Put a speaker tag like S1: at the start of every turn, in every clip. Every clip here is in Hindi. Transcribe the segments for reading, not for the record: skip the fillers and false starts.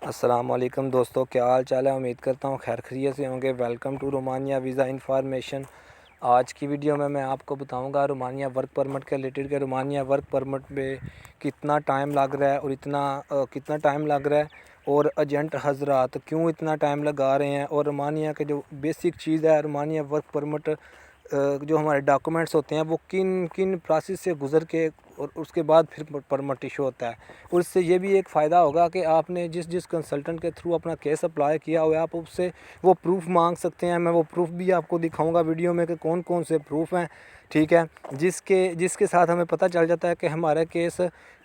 S1: अस्सलाम वालेकुम दोस्तों, क्या हाल चाल है। उम्मीद करता हूँ खैर खैरियत से होंगे। Welcome to Romania visa information. आज की वीडियो में मैं आपको बताऊंगा रोमानिया वर्क परमिट के रिलेटेड के रोमानिया वर्क परमिट में कितना टाइम लग रहा है और कितना टाइम लग रहा है और एजेंट हजरात क्यों इतना टाइम लगा रहे हैं, और रोमानिया के जो बेसिक चीज़ है रोमानिया वर्क परमिट जो हमारे डॉक्यूमेंट्स होते हैं वो किन किन प्रोसेस से गुज़र के और उसके बाद फिर परमिट इशू होता है। और इससे ये भी एक फ़ायदा होगा कि आपने जिस जिस कंसल्टेंट के थ्रू अपना केस अप्लाई किया हुआ है आप उससे वो प्रूफ मांग सकते हैं। मैं वो प्रूफ भी आपको दिखाऊंगा वीडियो में कि कौन कौन से प्रूफ हैं, ठीक है, जिसके जिसके साथ हमें पता चल जाता है कि हमारा केस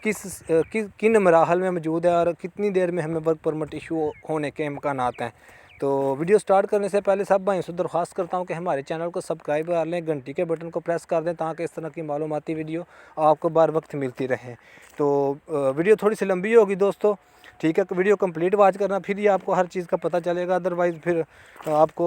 S1: किन मराहल में मौजूद है और कितनी देर में हमें वर्क परमिट इशू होने के इम्कानात हैं। तो वीडियो स्टार्ट करने से पहले सब भाइयों से दरख्वास्त करता हूं कि हमारे चैनल को सब्सक्राइब कर लें, घंटी के बटन को प्रेस कर दें ताकि इस तरह की मालूमाती वीडियो आपको बार वक्त मिलती रहे। तो वीडियो थोड़ी सी लंबी होगी दोस्तों, ठीक है, वीडियो कंप्लीट वॉच करना, फिर ही आपको हर चीज़ का पता चलेगा, अदरवाइज़ फिर आपको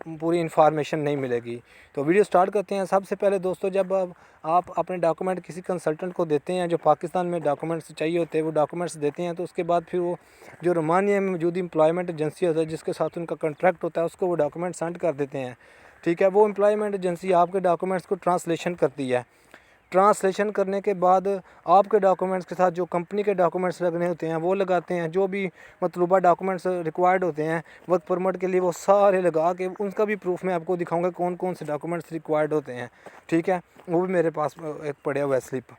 S1: पूरी इन्फॉर्मेशन नहीं मिलेगी। तो वीडियो स्टार्ट करते हैं। सबसे पहले दोस्तों, जब आप अपने डॉक्यूमेंट किसी कंसल्टेंट को देते हैं जो पाकिस्तान में डॉक्यूमेंट्स चाहिए होते हैं वो डॉक्यूमेंट्स देते हैं, तो उसके बाद फिर वो जो रोमानिया में मौजूद एम्प्लॉयमेंट एजेंसी होता है जिसके साथ उनका कॉन्ट्रैक्ट होता है उसको वो डॉक्यूमेंट सेंड कर देते हैं, ठीक है। वो एम्प्लॉयमेंट एजेंसी आपके डॉक्यूमेंट्स को ट्रांसलेशन करती है। ट्रांसलेशन करने के बाद आपके डॉक्यूमेंट्स के साथ जो कंपनी के डॉक्यूमेंट्स लगने होते हैं वो लगाते हैं। जो भी मतलूबा डॉक्यूमेंट्स रिक्वायर्ड होते हैं वर्क परमिट के लिए वो सारे लगा के उनका भी प्रूफ मैं आपको दिखाऊंगा कौन कौन से डॉक्यूमेंट्स रिक्वायर्ड होते हैं, ठीक है। वो भी मेरे पास एक पड़ा हुआ है स्लिप।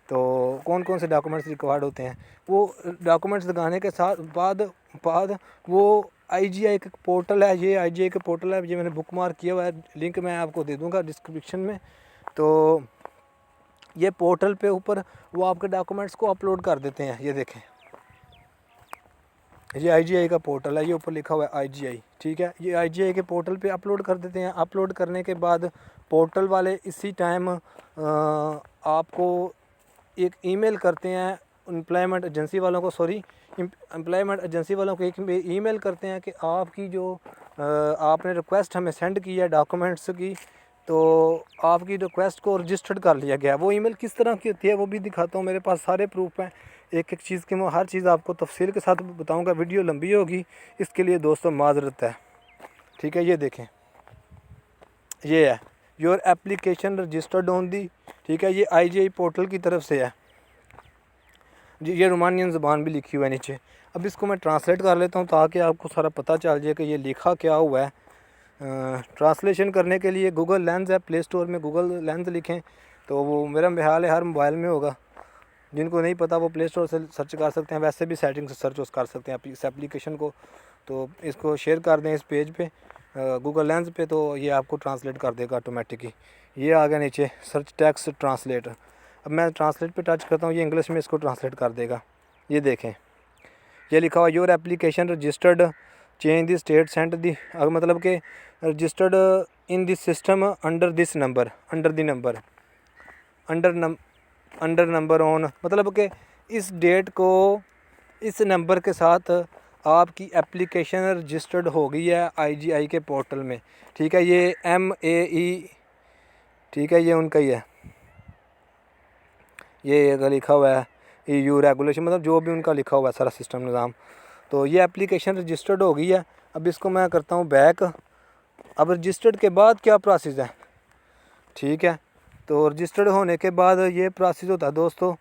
S1: तो कौन कौन से डॉक्यूमेंट्स रिक्वायर्ड होते हैं वो डॉक्यूमेंट्स लगाने के साथ बाद वो IGI का पोर्टल है, ये IGI का पोर्टल है, ये मैंने बुक मार्क किया हुआ है, लिंक मैं आपको दे दूँगा डिस्क्रिप्शन में। तो ये पोर्टल पे ऊपर वो आपके डॉक्यूमेंट्स को अपलोड कर देते हैं। ये देखें, ये IGI का पोर्टल है, ये ऊपर लिखा हुआ है IGI, ठीक है। ये IGI के पोर्टल पे अपलोड कर देते हैं। अपलोड करने के बाद पोर्टल वाले इसी टाइम आपको एक ईमेल करते हैं एम्प्लॉयमेंट एजेंसी वालों को, एम्प्लॉयमेंट एजेंसी वालों को एक ईमेल करते हैं कि आपकी जो आपने रिक्वेस्ट हमें सेंड की है डॉक्यूमेंट्स की, तो आपकी रिक्वेस्ट को रजिस्टर्ड कर लिया गया। वो ईमेल किस तरह की होती है वो भी दिखाता हूँ, मेरे पास सारे प्रूफ हैं एक एक चीज़ की। मैं हर चीज़ आपको तफसील के साथ बताऊँगा, वीडियो लंबी होगी इसके लिए दोस्तों माजरत है, ठीक है। ये देखें, ये है your application registered on the, ठीक है, ये IGI पोर्टल की तरफ से है जी। ये रोमानियन ज़बान भी लिखी हुई है नीचे। अब इसको मैं ट्रांसलेट कर लेता हूँ ताकि आपको सारा पता चल जाए कि ये लिखा क्या हुआ है। ट्रांसलेशन करने के लिए गूगल लेंस है, प्ले स्टोर में गूगल लेंस लिखें तो वो मेरा ख्याल है हर मोबाइल में होगा। जिनको नहीं पता वो प्ले स्टोर से सर्च कर सकते हैं, वैसे भी सेटिंग से सर्च कर सकते हैं इस एप्लीकेशन को। तो इसको शेयर कर दें इस पेज पे गूगल लेंस पे, तो ये आपको ट्रांसलेट कर देगा ऑटोमेटिकली। ये आ गया नीचे सर्च टेक्स्ट ट्रांसलेट। अब मैं ट्रांसलेट पे टच करता हूँ, ये इंग्लिश में इसको ट्रांसलेट कर देगा। ये देखें, ये लिखा हुआ your application registered change the state sent the, मतलब कि registered in this system under this number, under number on, मतलब कि इस डेट को इस नंबर के साथ आपकी एप्लीकेशन रजिस्टर्ड हो गई है IGI के पोर्टल में, ठीक है। ये MAE, ठीक है, ये उनका ही है, ये लिखा हुआ है EU रेगुलेशन, मतलब जो भी उनका लिखा हुआ है सारा सिस्टम निज़ाम। तो ये एप्लीकेशन रजिस्टर्ड हो गई है। अब इसको मैं करता हूँ बैक। अब रजिस्टर्ड के बाद क्या प्रोसेस है, ठीक है। तो रजिस्टर्ड होने के बाद ये प्रोसेस होता है दोस्तों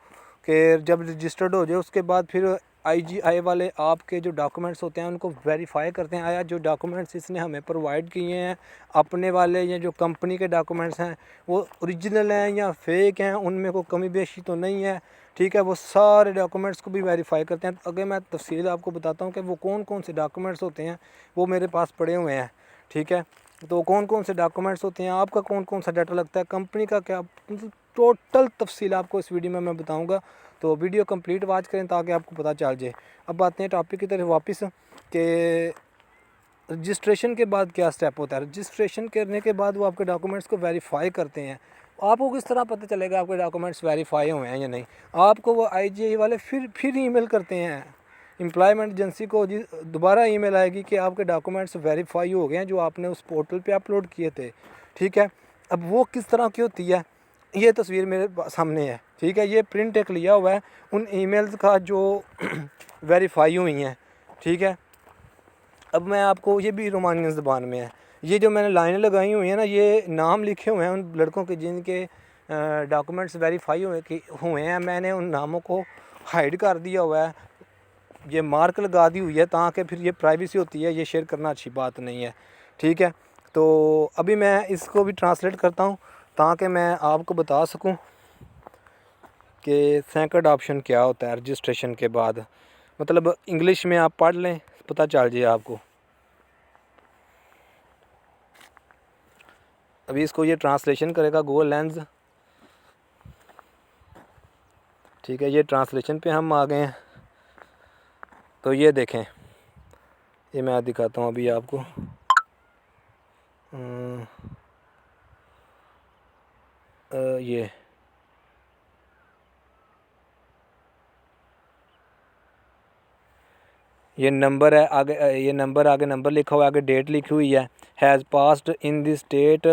S1: कि जब रजिस्टर्ड हो जाए उसके बाद फिर IGI वाले आपके जो डॉक्यूमेंट्स होते हैं उनको वेरीफाई करते हैं, आया जो डॉक्यूमेंट्स इसने हमें प्रोवाइड किए हैं अपने वाले या जो कंपनी के डॉक्यूमेंट्स हैं वो ओरिजिनल हैं या फेक हैं, उनमें कोई कमी बेशी तो नहीं है, ठीक है। वो सारे डॉक्यूमेंट्स को भी वेरीफाई करते हैं। अगर मैं तफसील आपको बताता हूँ कि वो कौन कौन से डॉक्यूमेंट्स होते हैं, वो मेरे पास पड़े हुए हैं, ठीक है। तो कौन कौन से डॉक्यूमेंट्स होते हैं, आपका कौन कौन सा डाटा लगता है, कंपनी का क्या, टोटल तफसील आपको इस वीडियो में मैं बताऊंगा। तो वीडियो कंप्लीट वॉच करें ताकि आपको पता चल जाए। अब आते हैं टॉपिक की तरफ वापस कि रजिस्ट्रेशन के बाद क्या स्टेप होता है। रजिस्ट्रेशन करने के बाद वो आपके डॉक्यूमेंट्स को वेरीफाई करते हैं। आपको किस तरह पता चलेगा आपके डॉक्यूमेंट्स वेरीफाई हुए हैं या नहीं, आपको वो IGI वाले फिर ईमेल करते हैं एम्प्लॉयमेंट एजेंसी को, दोबारा ईमेल आएगी कि आपके डॉक्यूमेंट्स वेरीफाई हो गए हैं जो आपने उस पोर्टल पे अपलोड किए थे, ठीक है। अब वो किस तरह की होती है, ये तस्वीर मेरे सामने है, ठीक है। ये प्रिंट एक लिया हुआ है उन ईमेल्स का जो वेरीफाई हुई हैं, ठीक है। अब मैं आपको, ये भी रोमानियन ज़बान में है, ये जो मैंने लाइनें लगाई हुई हैं ना, ये नाम लिखे हुए हैं उन लड़कों के जिनके डॉक्यूमेंट्स वेरीफाई हुए हैं। मैंने उन नामों को हाइड कर दिया हुआ है, ये मार्क लगा दी हुई है, ताकि फिर ये प्राइवेसी होती है, ये शेयर करना अच्छी बात नहीं है। ठीक है, तो अभी मैं इसको भी ट्रांसलेट करता हूँ ताकि मैं आपको बता सकूँ कि सेकंड ऑप्शन क्या होता है रजिस्ट्रेशन के बाद। मतलब इंग्लिश में आप पढ़ लें, पता चल जाए आपको। अभी इसको ये ट्रांसलेशन करेगा गूगल लेंस। ठीक है, ये ट्रांसलेशन पे हम आ गए हैं। तो ये देखें, ये मैं दिखाता हूँ अभी आपको। ये नंबर है आगे, ये नंबर आगे नंबर लिखा हुआ है, आगे डेट लिखी हुई है। Has passed in the state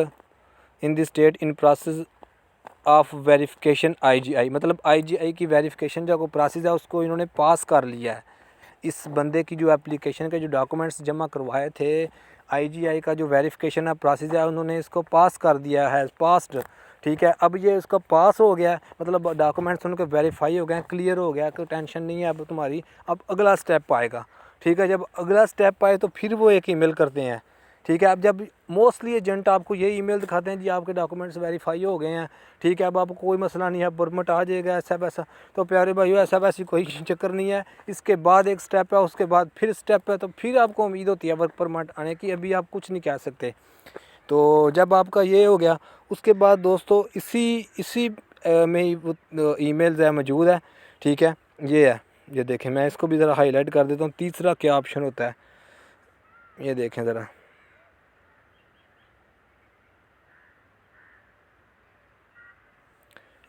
S1: in process of verification IGI, मतलब IGI की वेरिफिकेशन जो प्रोसेस है उसको इन्होंने पास कर लिया है। इस बंदे की जो एप्लीकेशन के जो डॉक्यूमेंट्स जमा करवाए थे, IGI का जो वेरिफिकेशन है प्रोसेस है, उन्होंने इसको पास कर दिया है, पास्ड। ठीक है, अब ये उसका पास हो गया, मतलब डॉक्यूमेंट्स उनके वेरीफाई हो गए, क्लियर हो गया, कोई टेंशन नहीं है अब तुम्हारी। अब अगला स्टेप आएगा। ठीक है, जब अगला स्टेप आए तो फिर वो एक ईमेल करते हैं। ठीक है, अब जब मोस्टली एजेंट आपको ये ईमेल दिखाते हैं, जी आपके डॉक्यूमेंट्स वेरीफाई हो गए हैं, ठीक है, अब आपको कोई मसला नहीं है, परमिट आ जाएगा, ऐसा वैसा। तो प्यारे भाइयों, ऐसा वैसी कोई चक्कर नहीं है। इसके बाद एक स्टेप है, उसके बाद फिर स्टेप है, तो फिर आपको उम्मीद होती है वर्क परमिट आने की। अभी आप कुछ नहीं कह सकते। तो जब आपका ये हो गया, उसके बाद दोस्तों इसी में ईमेल्स है मौजूद है। ठीक है, ये है, ये देखें, मैं इसको भी ज़रा हाईलाइट कर देता हूँ। तीसरा क्या ऑप्शन होता है, ये देखें ज़रा।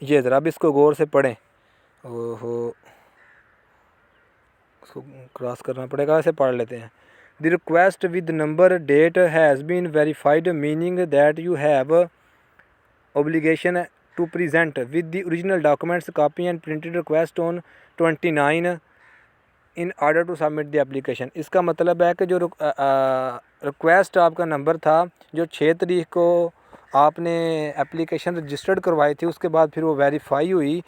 S1: ये ज़रा अब इसको गौर से पढ़ें। ओहो, इसको क्रॉस करना पड़ेगा, ऐसे पढ़ लेते हैं। The request with number date has been verified, meaning that you have obligation to present with the original documents copy and printed request on 29 in order to submit the application। इसका मतलब है कि जो रिक्वेस्ट आपका नंबर था, जो 6 तारीख को आपने एप्लीकेशन रजिस्टर्ड करवाई थी, उसके बाद फिर वो वेरीफाई हुई,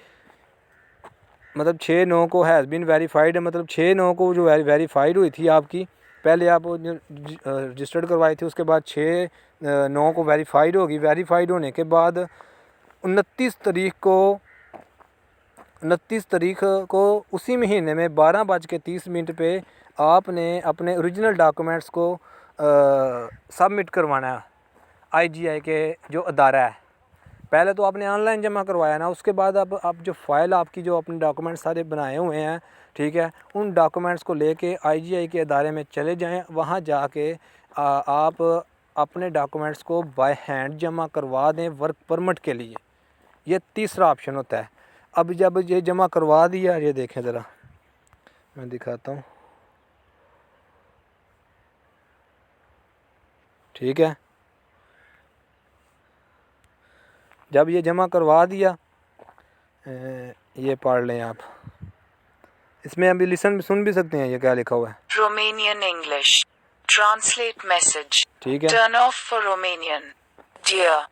S1: मतलब 6/9 को हैज़ बीन वेरीफाइड, मतलब 6/9 को जो वेरीफाइड हुई थी आपकी, पहले आप रजिस्टर्ड करवाई थी, उसके बाद 6/9 को वेरीफाइड होगी। वेरीफाइड होने के बाद 29 तारीख को उसी महीने में 12:30 पे आपने अपने ओरिजिनल डॉक्यूमेंट्स को सबमिट करवाना है IGI के जो अदारा है। पहले तो आपने ऑनलाइन जमा करवाया ना, उसके बाद अब आप जो फ़ाइल आपकी जो अपने डॉक्यूमेंट्स सारे बनाए हुए हैं, ठीक है, उन डॉक्यूमेंट्स को लेके IGI के अदारे में चले जाएं। वहाँ जाके आप अपने डॉक्यूमेंट्स को बाय हैंड जमा करवा दें वर्क परमिट के लिए। ये तीसरा ऑप्शन होता है। अब जब ये जमा करवा दिया, ये देखें ज़रा, मैं दिखाता हूँ। ठीक है, जब ये जमा करवा दिया, ये पढ़ लें आप, इसमें अभी सुन भी सकते हैं ये क्या लिखा हुआ है।
S2: Romanian English translate message.
S1: ठीक है,
S2: turn off for Romanian. Dear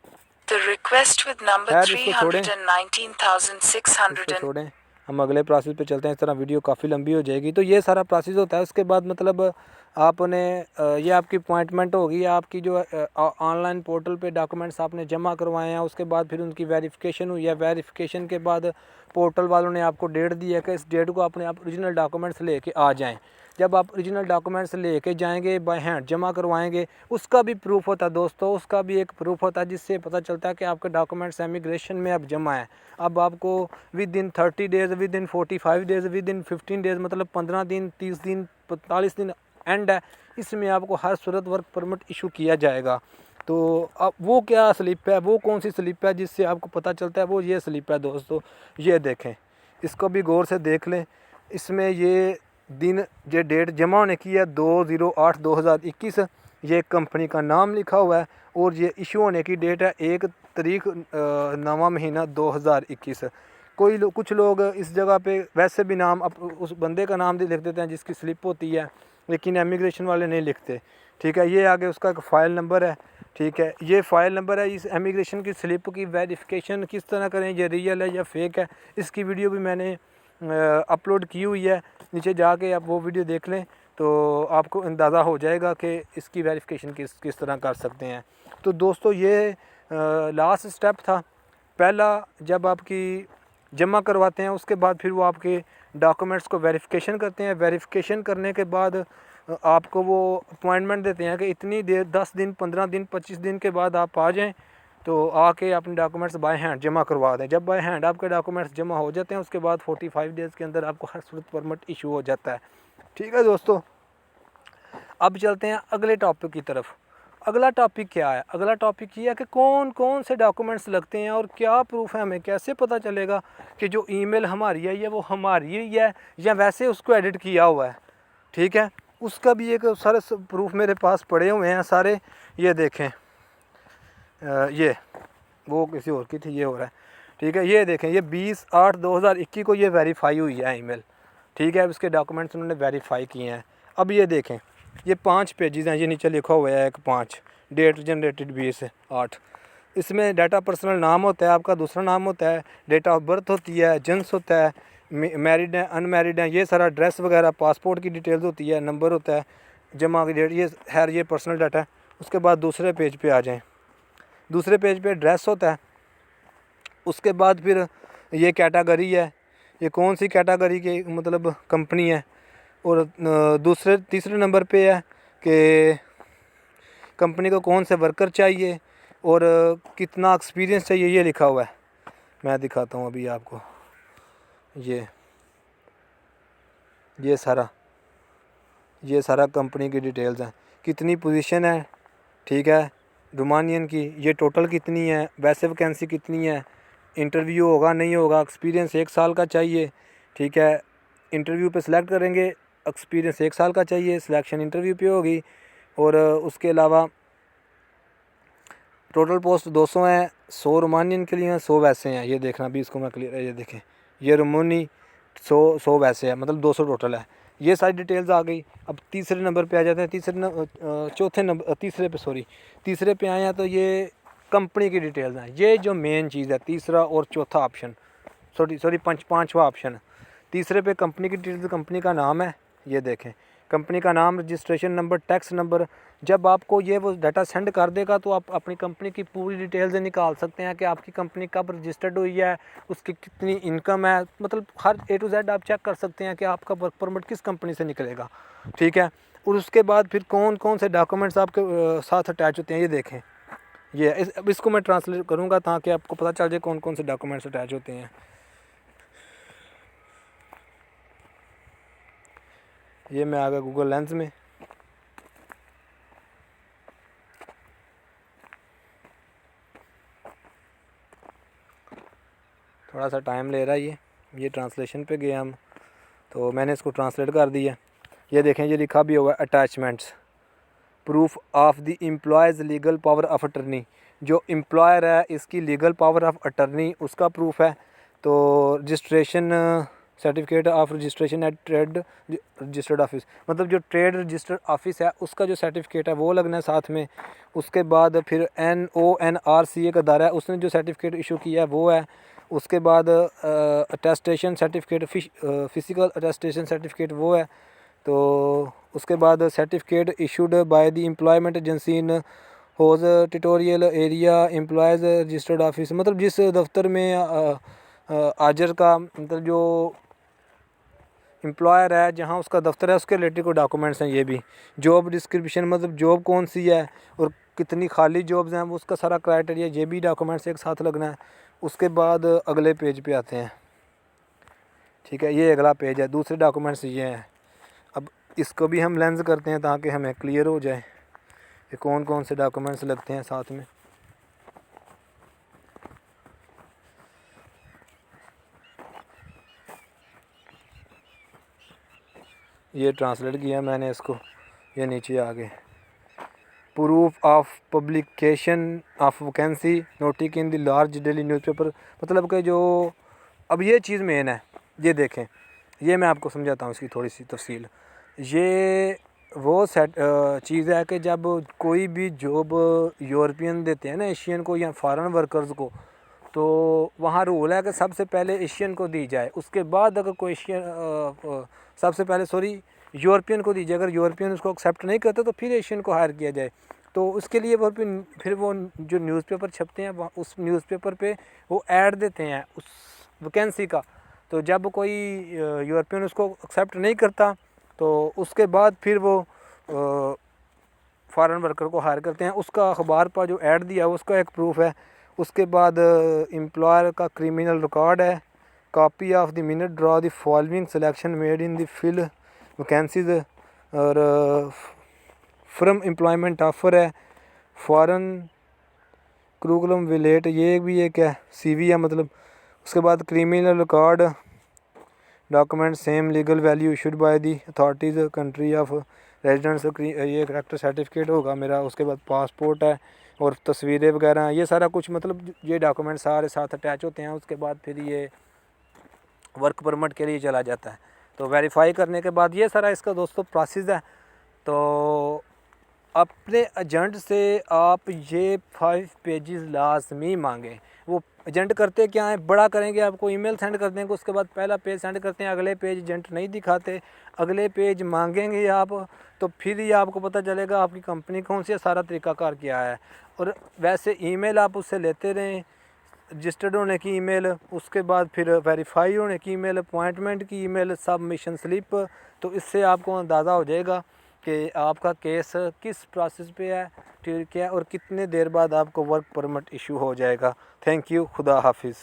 S2: the request with number 319,600
S1: छोड़ें, हम अगले प्रोसेस पे चलते हैं। इस तरह वीडियो काफ़ी लंबी हो जाएगी। तो ये सारा प्रोसेस होता है। उसके बाद मतलब आपने ये आपकी अपॉइंटमेंट होगी, आपकी जो ऑनलाइन पोर्टल पे डॉक्यूमेंट्स आपने जमा करवाए हैं, उसके बाद फिर उनकी वेरिफिकेशन हुई है। वेरिफिकेशन के बाद पोर्टल वालों ने आपको डेट दी है कि इस डेट को अपने आप ओरिजिनल डॉक्यूमेंट्स लेके आ जाएं। जब आप ओरिजिनल डॉक्यूमेंट्स लेके जाएंगे, बाय हैंड जमा करवाएंगे, उसका भी प्रूफ होता है दोस्तों, उसका भी एक प्रूफ होता है जिससे पता चलता है कि आपके डॉक्यूमेंट्स इमिग्रेशन में अब जमा है। अब आपको with in 30 days, with in 45 days, with in 15 days, मतलब 15 दिन, 30 दिन, 45 दिन एंड है, इसमें आपको हर सूरत वर्क परमिट इशू किया जाएगा। तो अब वो क्या स्लिप है, वो कौन सी स्लिप है जिससे आपको पता चलता है, वो ये स्लिप है दोस्तों। ये देखें, इसको भी गौर से देख लें। इसमें ये दिन, ये डेट जमा होने की है 2/08/2021, ये कंपनी का नाम लिखा हुआ है, और ये इशू होने की डेट है 1 तारीख 9वां महीना 2021। कुछ लोग इस जगह पे वैसे भी नाम उस बंदे का नाम लिख देते हैं जिसकी स्लिप होती है, लेकिन इमिग्रेशन वाले नहीं लिखते। ठीक है, ये आगे उसका एक फ़ाइल नंबर है। ठीक है, ये फ़ाइल नंबर है। इस इमिग्रेशन की स्लिप की वेरिफिकेशन किस तरह करें, ये रियल है या फेक है, इसकी वीडियो भी मैंने अपलोड की हुई है। नीचे जाके आप वो वीडियो देख लें तो आपको अंदाज़ा हो जाएगा कि इसकी वेरिफिकेशन किस तरह कर सकते हैं। तो दोस्तों ये लास्ट स्टेप था। पहला जब आपकी जमा करवाते हैं, उसके बाद फिर वो आपके डॉक्यूमेंट्स को वेरिफिकेशन करते हैं। वेरिफिकेशन करने के बाद आपको वो अपॉइंटमेंट देते हैं कि इतनी देर 10 दिन 15 दिन 25 दिन के बाद आप आ जाएं, तो आके अपने डॉक्यूमेंट्स बाय हैंड जमा करवा दें। जब बाय हैंड आपके डॉक्यूमेंट्स जमा हो जाते हैं, उसके बाद 45 डेज़ के अंदर आपको हर सूरत परमिट इशू हो जाता है। ठीक है दोस्तों, अब चलते हैं अगले टॉपिक की तरफ। अगला टॉपिक क्या है? अगला टॉपिक ये है कि कौन कौन से डॉक्यूमेंट्स लगते हैं और क्या प्रूफ है, हमें कैसे पता चलेगा कि जो ईमेल हमारी है ये वो हमारी ही है या वैसे उसको एडिट किया हुआ है। ठीक है, उसका भी एक सारे प्रूफ मेरे पास पड़े हुए हैं सारे। ये देखें, ये वो किसी और की थी, ये हो रहा है। ठीक है, ये देखें, ये 20/8/2021 को ये वेरीफाई हुई है ईमेल। ठीक है, अब इसके डॉक्यूमेंट्स उन्होंने वेरीफाई किए हैं। अब ये देखें, ये 5 पेजेस हैं, ये नीचे लिखा हुआ है 5 डेट जनरेटेड 20/8। इसमें डाटा पर्सनल नाम होता है, आपका दूसरा नाम होता है, डेट ऑफ बर्थ होती है, जेंस होता है, मैरिड है अनमैरिड है, ये सारा एड्रेस वगैरह, पासपोर्ट की डिटेल्स होती है, नंबर होता है, जमा की डेट, ये खैर ये पर्सनल डाटा है। उसके बाद दूसरे पेज पे आ जाएं। दूसरे पेज पे एड्रेस होता है। उसके बाद फिर ये कैटेगरी है, ये कौन सी कैटेगरी की मतलब कंपनी है। और तीसरे नंबर पे है कि कंपनी को कौन से वर्कर चाहिए और कितना एक्सपीरियंस चाहिए, ये लिखा हुआ है। मैं दिखाता हूँ अभी आपको। ये सारा कंपनी की डिटेल्स हैं, कितनी पोजीशन है। ठीक है, रोमानियन की, ये टोटल कितनी है, वैसे वैकेंसी कितनी है, इंटरव्यू होगा नहीं होगा, एक्सपीरियंस 1 साल का चाहिए। ठीक है, इंटरव्यू पे सिलेक्ट करेंगे, एक्सपीरियंस 1 साल का चाहिए, सिलेक्शन इंटरव्यू पे होगी। और उसके अलावा टोटल पोस्ट 200 हैं, 100 रोमानियन के लिए हैं, 100 वैसे हैं। ये देखना भी इसको मैं क्लियर है, ये देखें, ये रोमानी 100 वैसे है, मतलब 200 टोटल है। ये सारी डिटेल्स आ गई। अब तीसरे नंबर पे आ जाते हैं। तीसरे पे आए हैं तो ये कंपनी की डिटेल्स हैं। ये जो मेन चीज़ है, तीसरा और चौथा ऑप्शन, पांचवा ऑप्शन। तीसरे पे कंपनी की डिटेल्स, कंपनी का नाम है, ये देखें, कंपनी का नाम, रजिस्ट्रेशन नंबर, टैक्स नंबर। जब आपको ये वो डाटा सेंड कर देगा तो आप अपनी कंपनी की पूरी डिटेल्स निकाल सकते हैं कि आपकी कंपनी कब रजिस्टर्ड हुई है, उसकी कितनी इनकम है, मतलब हर A to Z आप चेक कर सकते हैं कि आपका वर्क परमिट किस कंपनी से निकलेगा। ठीक है, और उसके बाद फिर कौन कौन से डॉक्यूमेंट्स आपके साथ अटैच होते हैं, ये देखें। अब इसको मैं ट्रांसलेट करूँगा ताकि आपको पता चल जाए कौन कौन से डॉक्यूमेंट्स अटैच होते हैं। ये मैं आ गया गूगल लेंस में। थोड़ा सा टाइम ले रहा है ये ट्रांसलेशन पे गए हम, तो मैंने इसको ट्रांसलेट कर दिया। ये देखें, ये लिखा भी हुआ attachments, proof of the employer's legal power of attorney. जो एम्प्लॉयर है इसकी लीगल पावर ऑफ अटर्नी, उसका प्रूफ है। तो registration certificate of registration at trade registered office, मतलब जो ट्रेड रजिस्टर्ड ऑफिस है उसका जो सर्टिफिकेट है वो लगना है साथ में। उसके बाद फिर NONRCA का दायरा है, उसने जो सर्टिफिकेट इशू किया है वो है। उसके बाद attestation certificate, physical attestation certificate वो है। तो उसके बाद certificate issued by the employment agency in whose territorial area employer's registered office, मतलब जिस दफ्तर में आजर का मतलब जो एम्प्लॉयर है जहाँ उसका दफ्तर है उसके रिलेटेड को डॉक्यूमेंट्स हैं। ये भी जॉब डिस्क्रिप्शन, मतलब जॉब कौन सी है और कितनी खाली जॉब्स हैं, वो उसका सारा क्राइटेरिया, ये भी डॉक्यूमेंट्स एक साथ लगना है। उसके बाद अगले पेज पे आते हैं। ठीक है, ये अगला पेज है, दूसरे डॉक्यूमेंट्स ये हैं। अब इसको भी हम लेंस करते हैं ताकि हमें क्लियर हो जाए कि कौन कौन से डॉक्यूमेंट्स लगते हैं साथ में। ये ट्रांसलेट किया मैंने इसको, ये नीचे आ गए। Proof of publication of vacancy notice in the large daily newspaper, मतलब कि जो अब ये चीज़ मेन है। ये देखें, ये मैं आपको समझाता हूँ इसकी थोड़ी सी तफसील। ये वो चीज़ है कि जब कोई भी जॉब यूरोपियन देते हैं ना एशियन को या फॉरेन वर्कर्स को, तो वहाँ रूल है कि सबसे पहले एशियन को दी जाए, उसके बाद अगर कोई सबसे पहले यूरोपियन को दी जाए। अगर यूरोपियन उसको एक्सेप्ट नहीं करते तो फिर एशियन को हायर किया जाए। तो उसके लिए वो फिर वो जो न्यूज़पेपर छपते हैं उस न्यूज़पेपर पे वो ऐड देते हैं उस वैकेंसी का। तो जब कोई यूरोपियन उसको एक्सेप्ट नहीं करता तो उसके बाद फिर वो फॉरेन वर्कर को हायर करते हैं। उसका अखबार पर जो ऐड दिया उसका एक प्रूफ है। उसके बाद एम्प्लॉयर का क्रिमिनल रिकॉर्ड है, copy of the minute draw the following selection made in the fill vacancies, और फ्रॉम एम्प्लॉयमेंट ऑफर है, फॉरेन करिकुलम विलेट, ये भी एक है, सीवी है मतलब। उसके बाद criminal record document same legal value issued by the authorities country of residence, ये करेक्टर सर्टिफिकेट होगा मेरा। उसके बाद पासपोर्ट है और तस्वीरें वगैरह, ये सारा कुछ मतलब ये डॉक्यूमेंट सारे साथ अटैच होते हैं। उसके बाद फिर ये वर्क परमिट के लिए चला जाता है। तो वेरीफाई करने के बाद ये सारा इसका दोस्तों प्रोसेस है। तो अपने एजेंट से आप ये 5 पेजेस लाजमी मांगें। वो एजेंट करते क्या है, बड़ा करेंगे, आपको ईमेल सेंड कर देंगे, उसके बाद पहला पेज सेंड करते हैं, अगले पेज एजेंट नहीं दिखाते, अगले पेज मांगेंगे आप, तो फिर ही आपको पता चलेगा आपकी कंपनी कौन सी है, सारा तरीकाकार क्या है। और वैसे ईमेल आप उससे लेते रहें, रजिस्टर्ड होने की ईमेल, उसके बाद फिर वेरीफाई होने की ईमेल, अपॉइंटमेंट की ईमेल, सबमिशन स्लिप। तो इससे आपको अंदाज़ा हो जाएगा कि आपका केस किस प्रोसेस पे है, ठीक है, और कितने देर बाद आपको वर्क परमिट इशू हो जाएगा। थैंक यू, खुदा हाफिज़।